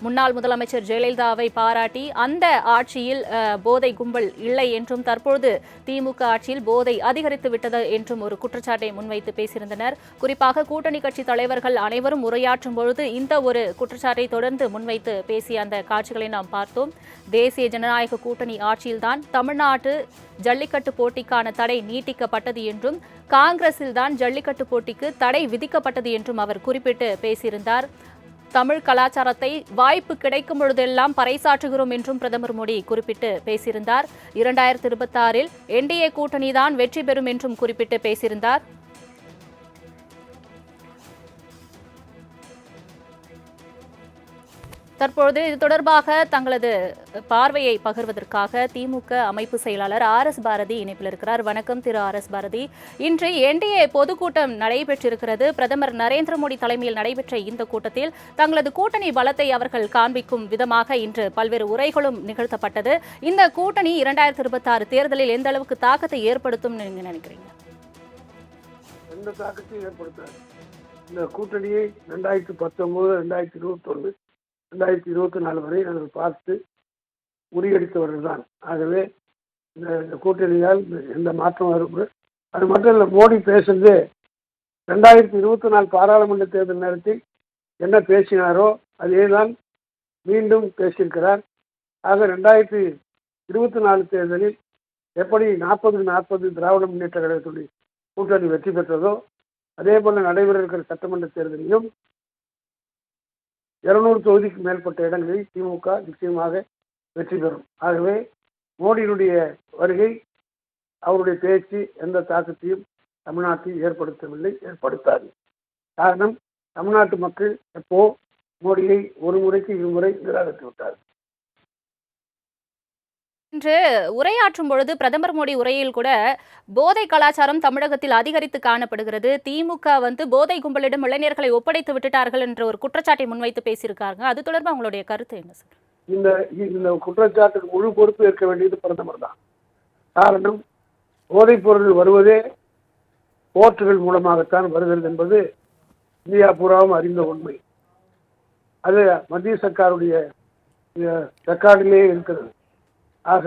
முன்னாள் முதலமைச்சர் ஜெயலலிதாவை பாராட்டி அந்த ஆட்சியில் போதை கும்பல் இல்லை என்றும் தற்பொழுது திமுக ஆட்சியில் போதை அதிகரித்து விட்டது என்றும் ஒரு குற்றச்சாட்டை முன்வைத்து பேசியிருந்தனர். குறிப்பாக கூட்டணி கட்சி தலைவர்கள் அனைவரும் உரையாற்றும் பொழுது இந்த ஒரு குற்றச்சாட்டை தொடர்ந்து முன்வைத்து பேசிய அந்த காட்சிகளை நாம் பார்த்தோம். தேசிய ஜனநாயக கூட்டணி ஆட்சியில்தான் தமிழ்நாட்டு ஜல்லிக்கட்டு போட்டிக்கான தடை நீட்டிக்கப்பட்டது என்றும் காங்கிரஸில்தான் ஜல்லிக்கட்டு போட்டிக்கு தடை விதிக்கப்பட்டது என்றும் அவர் குறிப்பிட்டு பேசியிருந்தார். தமிழ் கலாச்சாரத்தை வாய்ப்பு கிடைக்கும் பொழுதெல்லாம் பறைசாற்றுகிறோம் என்றும் பிரதமர் மோடி குறிப்பிட்டு பேசியிருந்தார். 2026 என்டிஏ கூட்டணிதான் வெற்றி பெறும் என்றும் குறிப்பிட்டு பேசியிருந்தார். தற்பொழுது இது தொடர்பாக தங்களது பார்வையை பகிர்வதற்காக திமுக அமைப்பு செயலாளர் ஆர்.எஸ். பாரதி இணைப்பில் இருக்கிறார். வணக்கம் திரு ஆர்.எஸ். பாரதி. இன்று என்டிஏ பொதுக்கூட்டம் நடைபெற்றிருக்கிறது. பிரதமர் நரேந்திர மோடி தலைமையில் நடைபெற்ற இந்த கூட்டத்தில் தங்களது கூட்டணி பலத்தை அவர்கள் காண்பிக்கும் விதமாக இன்று பல்வேறு உரைகளும் நிகழ்த்தப்பட்டது. இந்த கூட்டணி 2026 தேர்தலில் எந்த அளவுக்கு தாக்கத்தை ஏற்படுத்தும் நீங்க நினைக்கிறீங்க? எந்த தாக்கத்தையும் ஏற்படுத்தாது. இந்த கூட்டணியை 2019, 2021, 2024 வரை நாங்கள் பார்த்து முறியடித்தவர்கள் தான். ஆகவே இந்த கூட்டணியால் எந்த மாற்றம் வரும். அது மட்டும் இல்லை, மோடி பேசுறது 2024 பாராளுமன்ற தேர்தல் நேரத்தில் என்ன பேசினாரோ அதே தான் மீண்டும் பேசியிருக்கிறார். ஆக 2024 தேர்தலில் எப்படி 40-40 திராவிட முன்னேற்ற கழகத்துடைய கூட்டணி வெற்றி பெற்றதோ அதே போல நடைபெற இருக்கிற சட்டமன்ற தேர்தலிலும் 200 தொகுதிக்கு மேற்பட்ட இடங்களில் திமுக நிச்சயமாக வெற்றி பெறும். ஆகவே மோடியினுடைய வருகை, அவருடைய பேச்சு எந்த தாக்கத்தையும் தமிழ்நாட்டில் ஏற்படுத்தவில்லை, ஏற்படுத்தாது. காரணம், தமிழ்நாட்டு மக்கள் எப்போ மோடியை ஒரு முறைக்கு இருமுறை நிராகரித்து விட்டார். இன்று உரையாற்றும் பொழுது பிரதமர் மோடி உரையில் கூட போதை கலாச்சாரம் தமிழகத்தில் அதிகரித்து காணப்படுகிறது. திமுக போதை கும்பலிடம் இளைஞர்களை ஒப்படைத்து விட்டுட்டார்கள் என்ற ஒரு குற்றச்சாட்டை முன்வைத்து பேசியிருக்காங்க. அது தொடர்பாக உங்களுடைய கருத்து என்ன சார்? இந்த குற்றச்சாட்டுக்கு முழு பொறுப்பு ஏற்க வேண்டியது பிரதமர் தான். காரணம், போதைப் பொருள் வருவதே போர்ட்டுகள் மூலமாகத்தான் வருகிறது என்பது இந்தியா பூராவும் அறிந்த உண்மை. அது மத்திய சர்க்காருடைய ரெக்கார்டிலே இருக்கிறது. ஆக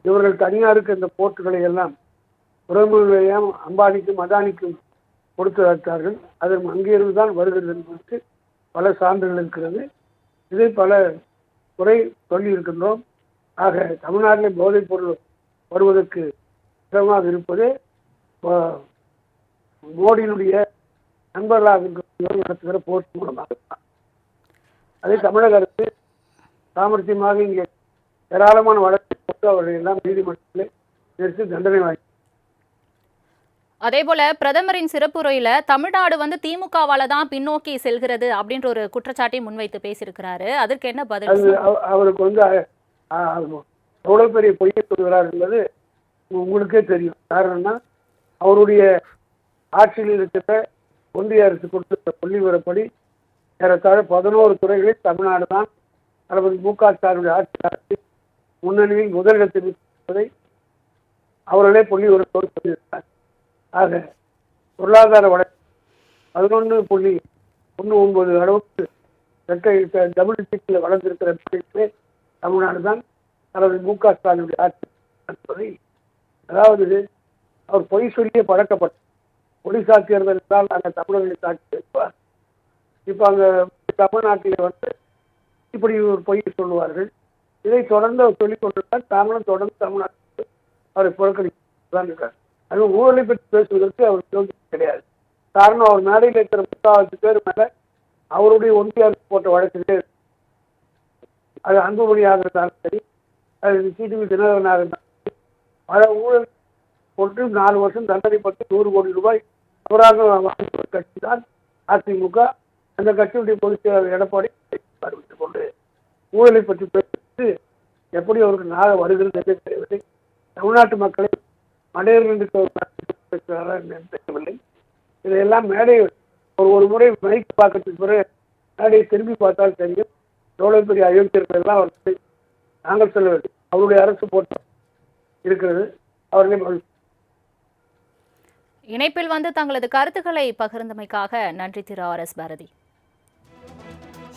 இவர்கள் தனியாருக்கு இந்த போர்ட்டுகளை எல்லாம் உறவுகளையும் அம்பானிக்கும் அதானிக்கும் கொடுத்து வைத்தார்கள். அது அங்கிருந்து தான் வருகிறது என்பதற்கு பல சான்றுகள் இருக்கிறது. இதை பல முறை சொல்லி இருக்கின்றோம். ஆக தமிழ்நாட்டில் போதைப் பொருள் வருவதற்கு இடமாக இருப்பது மோடியினுடைய நண்பர்களாக நடத்துகிற போர்ட் மூலமாக. அதை தமிழக அரசு சாமர்த்தியமாக இங்கே ஏராளமான வழக்கு போட்டு அவர்கள் எல்லாம் நீதிமன்றத்தில் நிறுத்தி தண்டனை வாங்கி. அதே போல பிரதமரின் சிறப்புரையில தமிழ்நாடு திமுகவால தான் பின்னோக்கி செல்கிறது அப்படின்ற ஒரு குற்றச்சாட்டை முன்வைத்து பேசியிருக்கிறாரு. அதற்கு என்ன பதில்? அவருக்கு எவ்வளவு பெரிய பொய்யை சொல்கிறார் என்பது உங்களுக்கே தெரியும். காரணம்னா, அவருடைய ஆட்சியில் இருக்கிற ஒன்றிய அரசு கொடுத்த புள்ளி விவரப்படி ஏறத்தாழ 11 துறைகளில் தமிழ்நாடு தான் தளபதி மு.க. ஸ்டாலினுடைய ஆட்சி முன்னணியில் முதலிடத்தில் இருப்பதை அவர்களே புள்ளி விவரத்தோடு சொல்லியிருக்கிறார். ஆக பொருளாதார வளர்ச்சி 11.19 அளவுக்கு டபுள் டிஜிட்டில் வளர்ந்திருக்கிற மாநிலத்திலே தமிழ்நாடு தான் தளபதி மு.க. ஸ்டாலினுடைய ஆட்சி என்பதை, அதாவது அவர் பொய் சொல்லியே பழக்கப்பட்ட ஒடிசா தேர்தல் என்றால் அங்கே தமிழர்களை தாக்கி வைப்பார். இப்போ அங்கே தமிழ்நாட்டில் இப்படி ஒரு பொய் சொல்லுவார்கள். இதை தொடர்ந்து அவர் சொல்லிக் கொண்டிருந்தால் தாங்களும் தொடர்ந்து தமிழ்நாட்டுக்கு அவரை புறக்கணித்தான் இருக்கார். அதுவும் ஊழலை பற்றி பேசுவதற்கு அவர் யோகியம் கிடையாது. காரணம், அவர் மேடையில் இருக்கிற 30 பேர் மேலே அவருடைய ஒன்றிய அரசு போட்ட வழக்கிலே, அது அன்புமணியாக இருந்தாலும் சரி, அது டிடிவி தினகரனாக இருந்தாலும் சரி, பல ஊழல் போட்டு 4 வருஷம் தண்டனை பற்றி 100 கோடி ரூபாய் அவராக வாங்கிய கட்சி தான் அதிமுக. அந்த கட்சியுடைய பொதுச் செயலாளர் எடப்பாடி அறிவித்துக் கொண்டு ஊழலை பற்றி பேசி எப்படி அவருக்கு நாக வருகிறது என்று தெரியவில்லை. தமிழ்நாட்டு மக்களை மடையர்கள் தெரியவில்லை. இதையெல்லாம் மேடை ஒரு முறை மைக்கு பார்க்கறதுக்கு பிறகு மேடையை திரும்பி பார்த்தால் தெரியும் எவ்வளவு பெரிய அயோக்கியர்கள் எல்லாம் அவர்களை நாங்கள் சொல்ல வேண்டும். அவருடைய அரசு போட்டு இருக்கிறது. அவர்களே இணைப்பில் தங்களது கருத்துக்களை பகிர்ந்தமைக்காக நன்றி திரு ஆர்.எஸ். பாரதி.